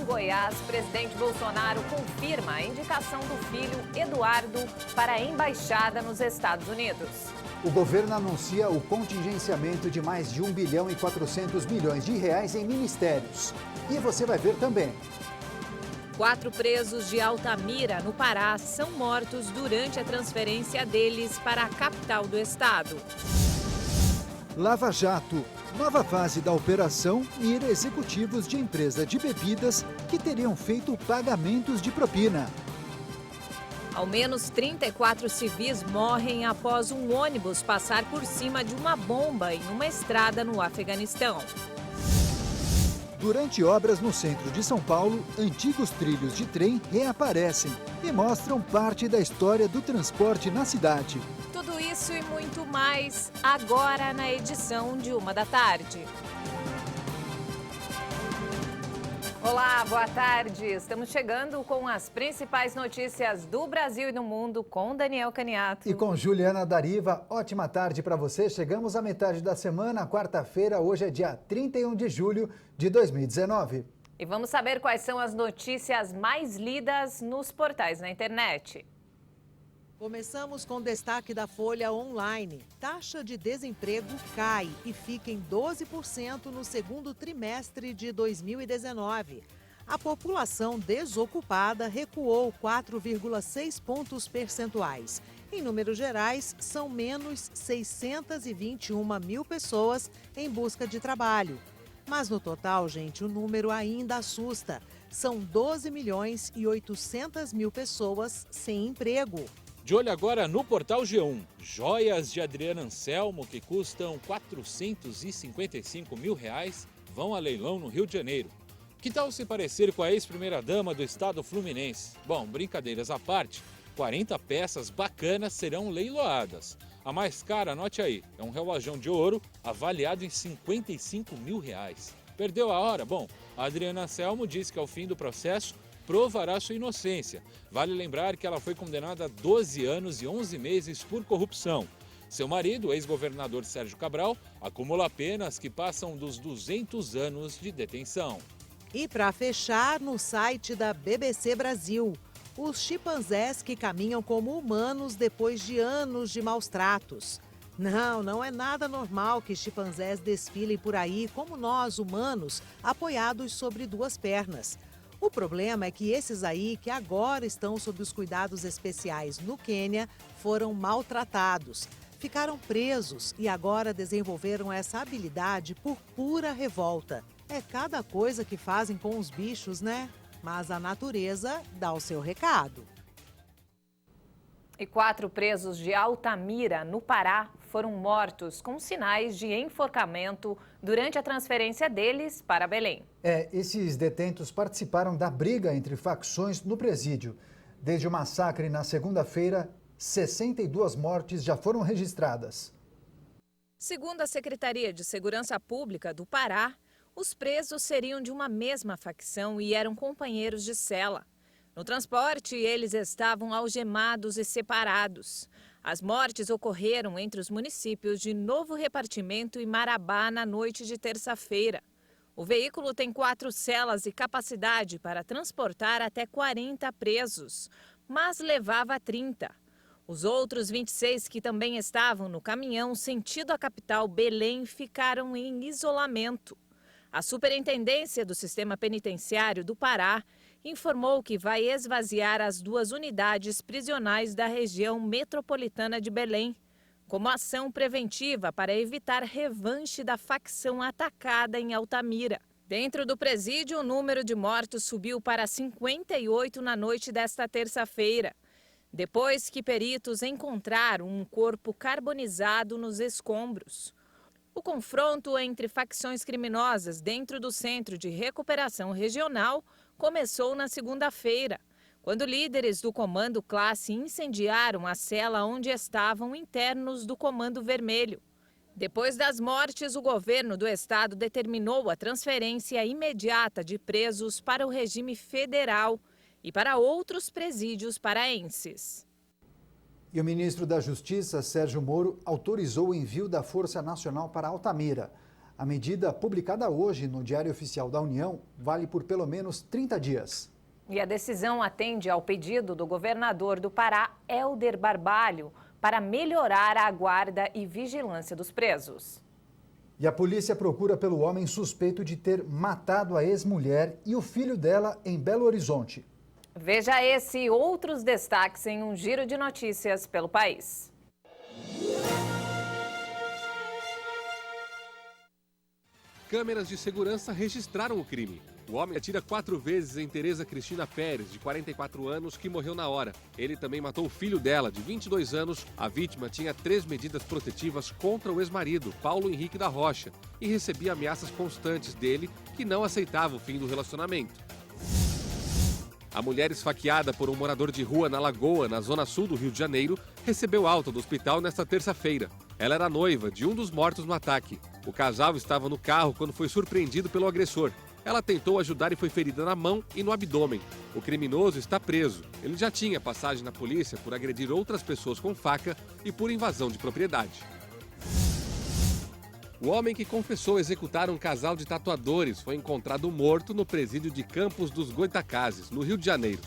Goiás, presidente Bolsonaro confirma a indicação do filho Eduardo para a embaixada nos Estados Unidos. O governo anuncia o contingenciamento de mais de 1 bilhão e 400 milhões de reais em ministérios. E você vai ver também. 4 presos de Altamira, no Pará, são mortos durante a transferência deles para a capital do estado. Lava Jato. Nova fase da operação mira executivos de empresa de bebidas que teriam feito pagamentos de propina. Ao menos 34 civis morrem após um ônibus passar por cima de uma bomba em uma estrada no Afeganistão. Durante obras no centro de São Paulo, antigos trilhos de trem reaparecem e mostram parte da história do transporte na cidade. Tudo isso e muito mais agora na edição de 1h. Olá, boa tarde. Estamos chegando com as principais notícias do Brasil e do mundo com Daniel Caniato. E com Juliana Dariva, ótima tarde para você. Chegamos à metade da semana, quarta-feira, hoje é dia 31 de julho de 2019. E vamos saber quais são as notícias mais lidas nos portais na internet. Começamos com destaque da Folha Online. Taxa de desemprego cai e fica em 12% no segundo trimestre de 2019. A população desocupada recuou 4,6 pontos percentuais. Em números gerais, são menos 621 mil pessoas em busca de trabalho. Mas no total, gente, o número ainda assusta. São 12 milhões e 800 mil pessoas sem emprego. De olho agora no Portal G1. Joias de Adriana Anselmo, que custam R$ 455 mil, vão a leilão no Rio de Janeiro. Que tal se parecer com a ex-primeira-dama do estado fluminense? Bom, brincadeiras à parte, 40 peças bacanas serão leiloadas. A mais cara, anote aí, é um relógio de ouro avaliado em R$ 55 mil. Perdeu a hora? Bom, a Adriana Anselmo disse que ao fim do processo provará sua inocência. Vale lembrar que ela foi condenada a 12 anos e 11 meses por corrupção. Seu marido, o ex-governador Sérgio Cabral, acumula penas que passam dos 200 anos de detenção. E para fechar, no site da BBC Brasil, os chimpanzés que caminham como humanos depois de anos de maus tratos. Não é nada normal que chimpanzés desfilem por aí como nós, humanos, apoiados sobre 2 pernas. O problema é que esses aí, que agora estão sob os cuidados especiais no Quênia, foram maltratados. Ficaram presos e agora desenvolveram essa habilidade por pura revolta. É cada coisa que fazem com os bichos, né? Mas a natureza dá o seu recado. E 4 presos de Altamira, no Pará, foram mortos com sinais de enforcamento durante a transferência deles para Belém. Esses detentos participaram da briga entre facções no presídio. Desde o massacre na segunda-feira, 62 mortes já foram registradas. Segundo a Secretaria de Segurança Pública do Pará, os presos seriam de uma mesma facção e eram companheiros de cela. No transporte, eles estavam algemados e separados. As mortes ocorreram entre os municípios de Novo Repartimento e Marabá na noite de terça-feira. O veículo tem 4 celas e capacidade para transportar até 40 presos, mas levava 30. Os outros 26 que também estavam no caminhão sentido a capital Belém ficaram em isolamento. A Superintendência do Sistema Penitenciário do Pará informou que vai esvaziar as 2 unidades prisionais da região metropolitana de Belém, como ação preventiva para evitar revanche da facção atacada em Altamira. Dentro do presídio, o número de mortos subiu para 58 na noite desta terça-feira, depois que peritos encontraram um corpo carbonizado nos escombros. O confronto entre facções criminosas dentro do Centro de Recuperação Regional começou na segunda-feira, quando líderes do Comando Classe incendiaram a cela onde estavam internos do Comando Vermelho. Depois das mortes, o governo do estado determinou a transferência imediata de presos para o regime federal e para outros presídios paraenses. E o ministro da Justiça, Sérgio Moro, autorizou o envio da Força Nacional para Altamira. A medida, publicada hoje no Diário Oficial da União, vale por pelo menos 30 dias. E a decisão atende ao pedido do governador do Pará, Helder Barbalho, para melhorar a guarda e vigilância dos presos. E a polícia procura pelo homem suspeito de ter matado a ex-mulher e o filho dela em Belo Horizonte. Veja esse e outros destaques em um giro de notícias pelo país. Câmeras de segurança registraram o crime. O homem atira 4 vezes em Tereza Cristina Pérez, de 44 anos, que morreu na hora. Ele também matou o filho dela, de 22 anos. A vítima tinha 3 medidas protetivas contra o ex-marido, Paulo Henrique da Rocha, e recebia ameaças constantes dele, que não aceitava o fim do relacionamento. A mulher esfaqueada por um morador de rua na Lagoa, na zona sul do Rio de Janeiro, recebeu alta do hospital nesta terça-feira. Ela era noiva de um dos mortos no ataque. O casal estava no carro quando foi surpreendido pelo agressor. Ela tentou ajudar e foi ferida na mão e no abdômen. O criminoso está preso. Ele já tinha passagem na polícia por agredir outras pessoas com faca e por invasão de propriedade. O homem que confessou executar um casal de tatuadores foi encontrado morto no presídio de Campos dos Goitacazes, no Rio de Janeiro.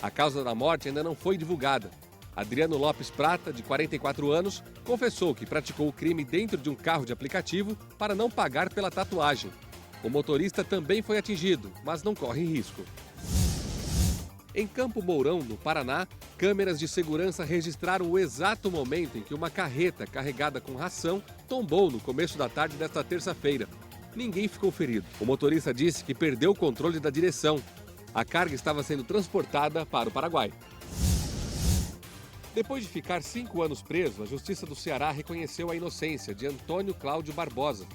A causa da morte ainda não foi divulgada. Adriano Lopes Prata, de 44 anos, confessou que praticou o crime dentro de um carro de aplicativo para não pagar pela tatuagem. O motorista também foi atingido, mas não corre risco. Em Campo Mourão, no Paraná, câmeras de segurança registraram o exato momento em que uma carreta carregada com ração tombou no começo da tarde desta terça-feira. Ninguém ficou ferido. O motorista disse que perdeu o controle da direção. A carga estava sendo transportada para o Paraguai. Depois de ficar 5 anos preso, a Justiça do Ceará reconheceu a inocência de Antônio Cláudio Barbosa.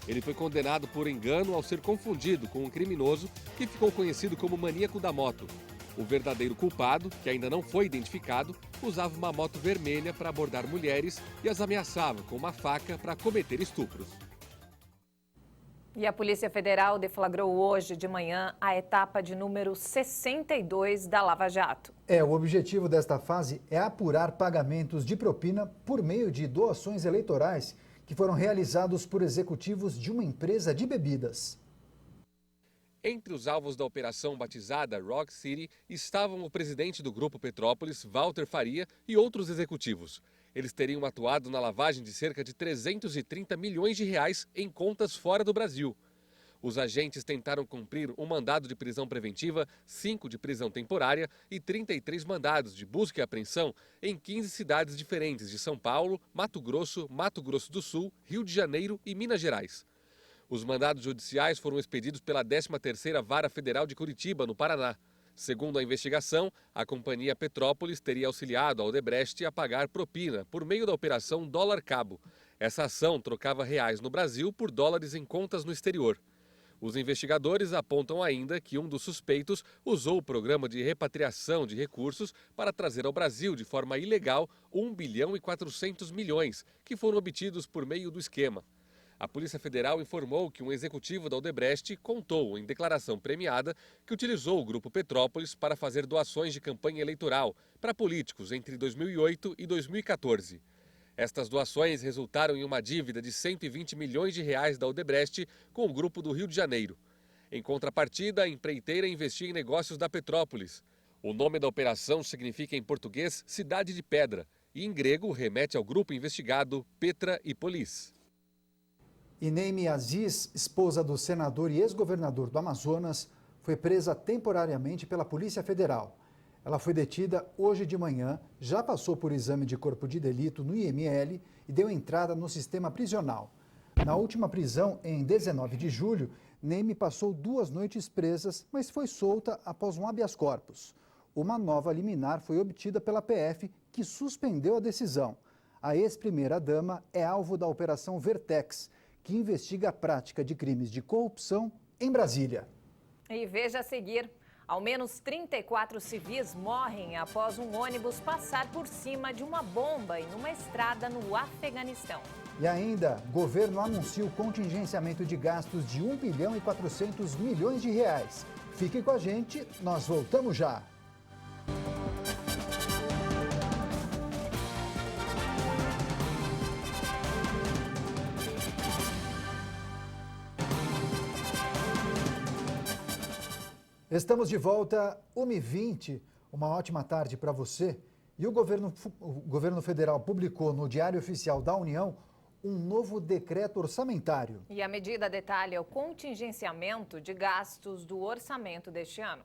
Ele foi condenado por engano ao ser confundido com um criminoso que ficou conhecido como Maníaco da Moto. O verdadeiro culpado, que ainda não foi identificado, usava uma moto vermelha para abordar mulheres e as ameaçava com uma faca para cometer estupros. E a Polícia Federal deflagrou hoje de manhã a etapa de número 62 da Lava Jato. O objetivo desta fase é apurar pagamentos de propina por meio de doações eleitorais que foram realizados por executivos de uma empresa de bebidas. Entre os alvos da operação batizada Rock City estavam o presidente do Grupo Petrópolis, Walter Faria, e outros executivos. Eles teriam atuado na lavagem de cerca de 330 milhões de reais em contas fora do Brasil. Os agentes tentaram cumprir um mandado de prisão preventiva, 5 de prisão temporária e 33 mandados de busca e apreensão em 15 cidades diferentes de São Paulo, Mato Grosso do Sul, Rio de Janeiro e Minas Gerais. Os mandados judiciais foram expedidos pela 13ª Vara Federal de Curitiba, no Paraná. Segundo a investigação, a companhia Petrópolis teria auxiliado a Odebrecht a pagar propina por meio da operação Dólar Cabo. Essa ação trocava reais no Brasil por dólares em contas no exterior. Os investigadores apontam ainda que um dos suspeitos usou o programa de repatriação de recursos para trazer ao Brasil de forma ilegal 1 bilhão e 400 milhões, que foram obtidos por meio do esquema. A Polícia Federal informou que um executivo da Odebrecht contou em declaração premiada que utilizou o Grupo Petrópolis para fazer doações de campanha eleitoral para políticos entre 2008 e 2014. Estas doações resultaram em uma dívida de 120 milhões de reais da Odebrecht com o Grupo do Rio de Janeiro. Em contrapartida, a empreiteira investia em negócios da Petrópolis. O nome da operação significa em português Cidade de Pedra e em grego remete ao grupo investigado Petra e Polis. Ineime Aziz, esposa do senador e ex-governador do Amazonas, foi presa temporariamente pela Polícia Federal. Ela foi detida hoje de manhã, já passou por exame de corpo de delito no IML e deu entrada no sistema prisional. Na última prisão, em 19 de julho, Neime passou 2 noites presas, mas foi solta após um habeas corpus. Uma nova liminar foi obtida pela PF, que suspendeu a decisão. A ex-primeira-dama é alvo da Operação Vertex, que investiga a prática de crimes de corrupção em Brasília. E veja a seguir. Ao menos 34 civis morrem após um ônibus passar por cima de uma bomba em uma estrada no Afeganistão. E ainda, governo anuncia o contingenciamento de gastos de 1 bilhão e 400 milhões de reais. Fique com a gente, nós voltamos já. Estamos de volta, 1h20. Uma ótima tarde para você. E o governo federal publicou no Diário Oficial da União um novo decreto orçamentário. E a medida detalha o contingenciamento de gastos do orçamento deste ano.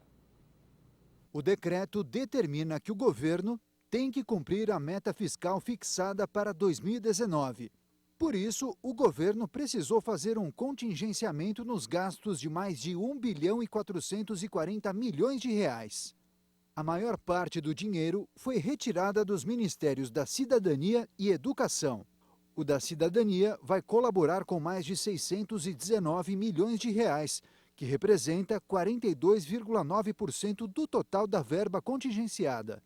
O decreto determina que o governo tem que cumprir a meta fiscal fixada para 2019. Por isso, o governo precisou fazer um contingenciamento nos gastos de mais de 1 bilhão e 440 milhões de reais. A maior parte do dinheiro foi retirada dos Ministérios da Cidadania e Educação. O da Cidadania vai colaborar com mais de 619 milhões de reais, que representa 42,9% do total da verba contingenciada.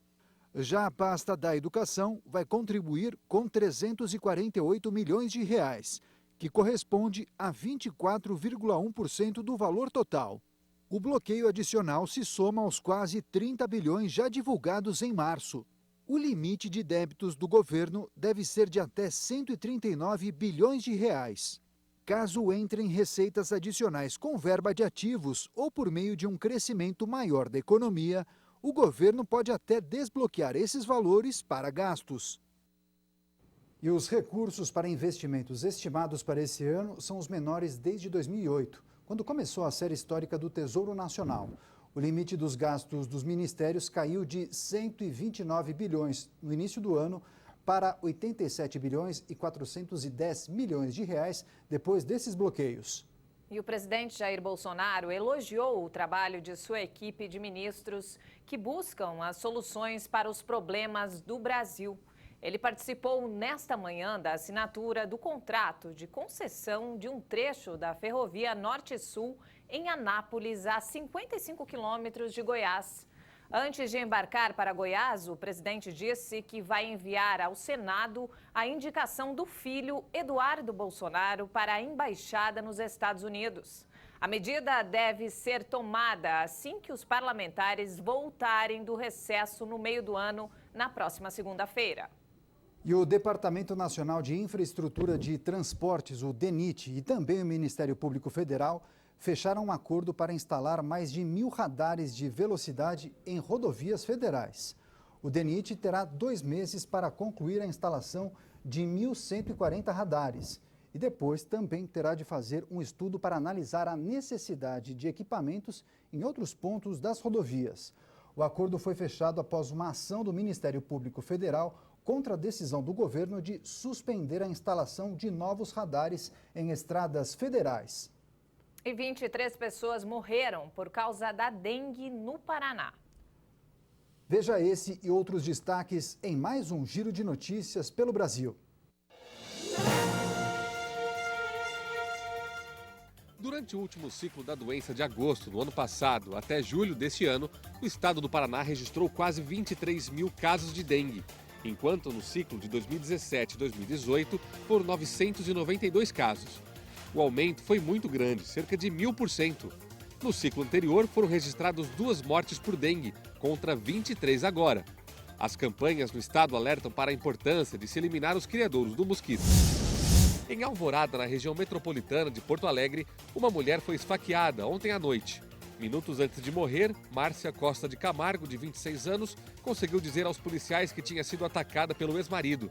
Já a pasta da Educação vai contribuir com 348 milhões de reais, que corresponde a 24,1% do valor total. O bloqueio adicional se soma aos quase 30 bilhões já divulgados em março. O limite de débitos do governo deve ser de até 139 bilhões de reais. Caso entrem receitas adicionais com verba de ativos ou por meio de um crescimento maior da economia, o governo pode até desbloquear esses valores para gastos. E os recursos para investimentos estimados para esse ano são os menores desde 2008, quando começou a série histórica do Tesouro Nacional. O limite dos gastos dos ministérios caiu de 129 bilhões no início do ano para 87 bilhões e 410 milhões de reais depois desses bloqueios. E o presidente Jair Bolsonaro elogiou o trabalho de sua equipe de ministros que buscam as soluções para os problemas do Brasil. Ele participou nesta manhã da assinatura do contrato de concessão de um trecho da Ferrovia Norte-Sul em Anápolis, a 55 quilômetros de Goiás. Antes de embarcar para Goiás, o presidente disse que vai enviar ao Senado a indicação do filho Eduardo Bolsonaro para a embaixada nos Estados Unidos. A medida deve ser tomada assim que os parlamentares voltarem do recesso no meio do ano, na próxima segunda-feira. E o Departamento Nacional de Infraestrutura de Transportes, o DENIT, e também o Ministério Público Federal fecharam um acordo para instalar mais de 1.000 radares de velocidade em rodovias federais. O DENIT terá 2 meses para concluir a instalação de 1.140 radares e depois também terá de fazer um estudo para analisar a necessidade de equipamentos em outros pontos das rodovias. O acordo foi fechado após uma ação do Ministério Público Federal contra a decisão do governo de suspender a instalação de novos radares em estradas federais. E 23 pessoas morreram por causa da dengue no Paraná. Veja esse e outros destaques em mais um Giro de Notícias pelo Brasil. Durante o último ciclo da doença de agosto do ano passado até julho deste ano, o estado do Paraná registrou quase 23 mil casos de dengue, enquanto no ciclo de 2017 e 2018 foram 992 casos. O aumento foi muito grande, cerca de 1000%. No ciclo anterior foram registrados 2 mortes por dengue, contra 23 agora. As campanhas no estado alertam para a importância de se eliminar os criadouros do mosquito. Em Alvorada, na região metropolitana de Porto Alegre, uma mulher foi esfaqueada ontem à noite. Minutos antes de morrer, Márcia Costa de Camargo, de 26 anos, conseguiu dizer aos policiais que tinha sido atacada pelo ex-marido.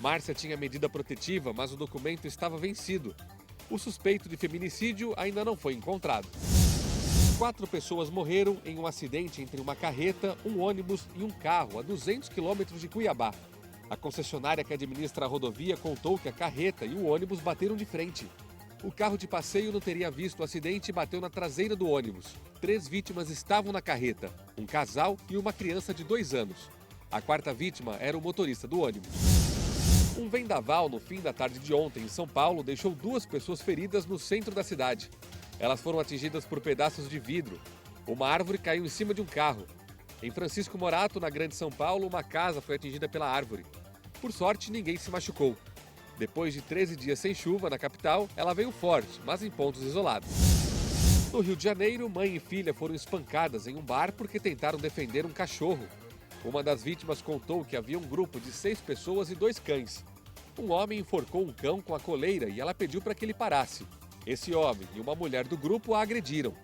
Márcia tinha medida protetiva, mas o documento estava vencido. O suspeito de feminicídio ainda não foi encontrado. 4 pessoas morreram em um acidente entre uma carreta, um ônibus e um carro a 200 quilômetros de Cuiabá. A concessionária que administra a rodovia contou que a carreta e o ônibus bateram de frente. O carro de passeio não teria visto o acidente e bateu na traseira do ônibus. 3 vítimas estavam na carreta, um casal e uma criança de 2 anos. A 4ª vítima era o motorista do ônibus. Um vendaval no fim da tarde de ontem em São Paulo deixou 2 pessoas feridas no centro da cidade. Elas foram atingidas por pedaços de vidro. Uma árvore caiu em cima de um carro. Em Francisco Morato, na Grande São Paulo, uma casa foi atingida pela árvore. Por sorte, ninguém se machucou. Depois de 13 dias sem chuva na capital, ela veio forte, mas em pontos isolados. No Rio de Janeiro, mãe e filha foram espancadas em um bar porque tentaram defender um cachorro. Uma das vítimas contou que havia um grupo de 6 pessoas e 2 cães. Um homem enforcou um cão com a coleira e ela pediu para que ele parasse. Esse homem e uma mulher do grupo a agrediram.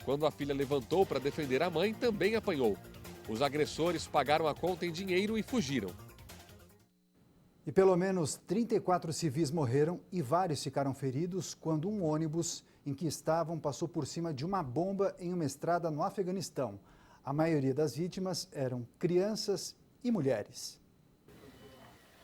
Quando a filha levantou para defender a mãe, também apanhou. Os agressores pagaram a conta em dinheiro e fugiram. E pelo menos 34 civis morreram e vários ficaram feridos quando um ônibus em que estavam passou por cima de uma bomba em uma estrada no Afeganistão. A maioria das vítimas eram crianças e mulheres.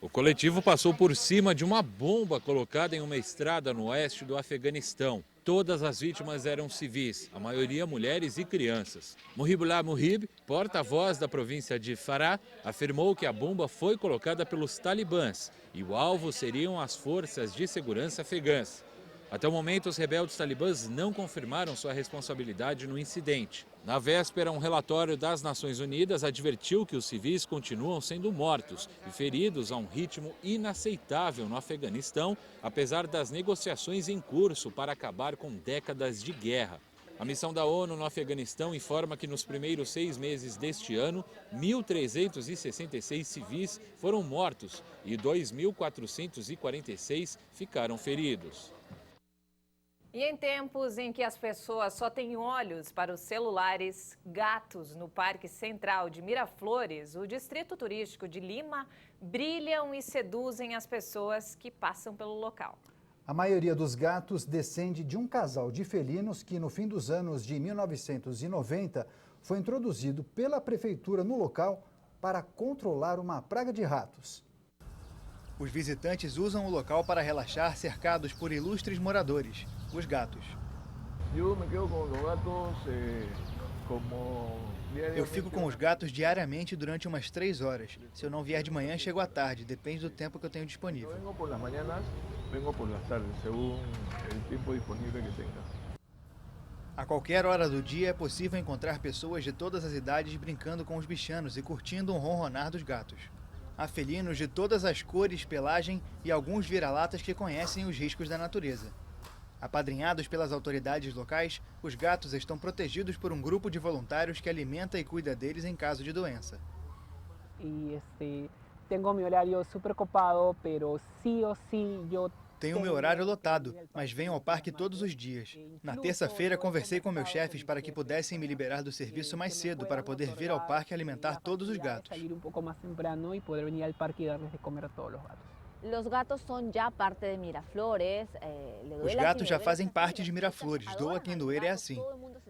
O coletivo passou por cima de uma bomba colocada em uma estrada no oeste do Afeganistão. Todas as vítimas eram civis, a maioria mulheres e crianças. Muhibullah Muhib, porta-voz da província de Farah, afirmou que a bomba foi colocada pelos talibãs e o alvo seriam as forças de segurança afegãs. Até o momento, os rebeldes talibãs não confirmaram sua responsabilidade no incidente. Na véspera, um relatório das Nações Unidas advertiu que os civis continuam sendo mortos e feridos a um ritmo inaceitável no Afeganistão, apesar das negociações em curso para acabar com décadas de guerra. A missão da ONU no Afeganistão informa que nos primeiros 6 meses deste ano, 1.366 civis foram mortos e 2.446 ficaram feridos. E em tempos em que as pessoas só têm olhos para os celulares, gatos no Parque Central de Miraflores, o Distrito Turístico de Lima, brilham e seduzem as pessoas que passam pelo local. A maioria dos gatos descende de um casal de felinos que, no fim dos anos de 1990, foi introduzido pela prefeitura no local para controlar uma praga de ratos. Os visitantes usam o local para relaxar, cercados por ilustres moradores, os gatos. Eu fico com os gatos diariamente durante umas 3 horas. Se eu não vier de manhã, chego à tarde, depende do tempo que eu tenho disponível. A qualquer hora do dia é possível encontrar pessoas de todas as idades brincando com os bichanos e curtindo um ronronar dos gatos. Há felinos de todas as cores, pelagem e alguns vira-latas que conhecem os riscos da natureza. Apadrinhados pelas autoridades locais, os gatos estão protegidos por um grupo de voluntários que alimenta e cuida deles em caso de doença. Tenho meu horário super copado, pero sí o sí eu Tenho meu horário lotado, mas venho ao parque todos os dias. Na terça-feira, conversei com meus chefes para que pudessem me liberar do serviço mais cedo para poder vir ao parque alimentar todos os gatos. Sair pouco mais temprano e poder vir ao parque e dar-lhes de comer a todos os gatos. Os gatos são já parte de Miraflores. Os gatos já fazem parte de Miraflores, doa quem doer é assim.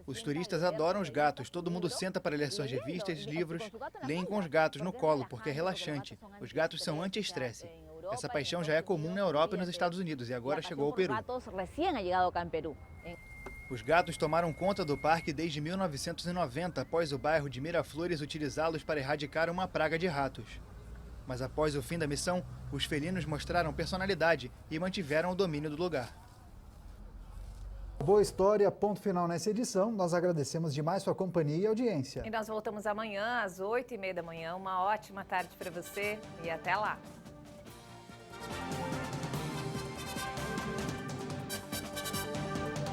Os turistas adoram os gatos, todo mundo senta para ler suas revistas, livros, leem com os gatos no colo porque é relaxante. Os gatos são anti-estresse. Essa paixão já é comum na Europa e nos Estados Unidos e agora chegou ao Peru. Os gatos tomaram conta do parque desde 1990, após o bairro de Miraflores utilizá-los para erradicar uma praga de ratos. Mas após o fim da missão, os felinos mostraram personalidade e mantiveram o domínio do lugar. Boa história, ponto final nessa edição. Nós agradecemos demais sua companhia e audiência. E nós voltamos amanhã às 8h30 da manhã. Uma ótima tarde para você e até lá.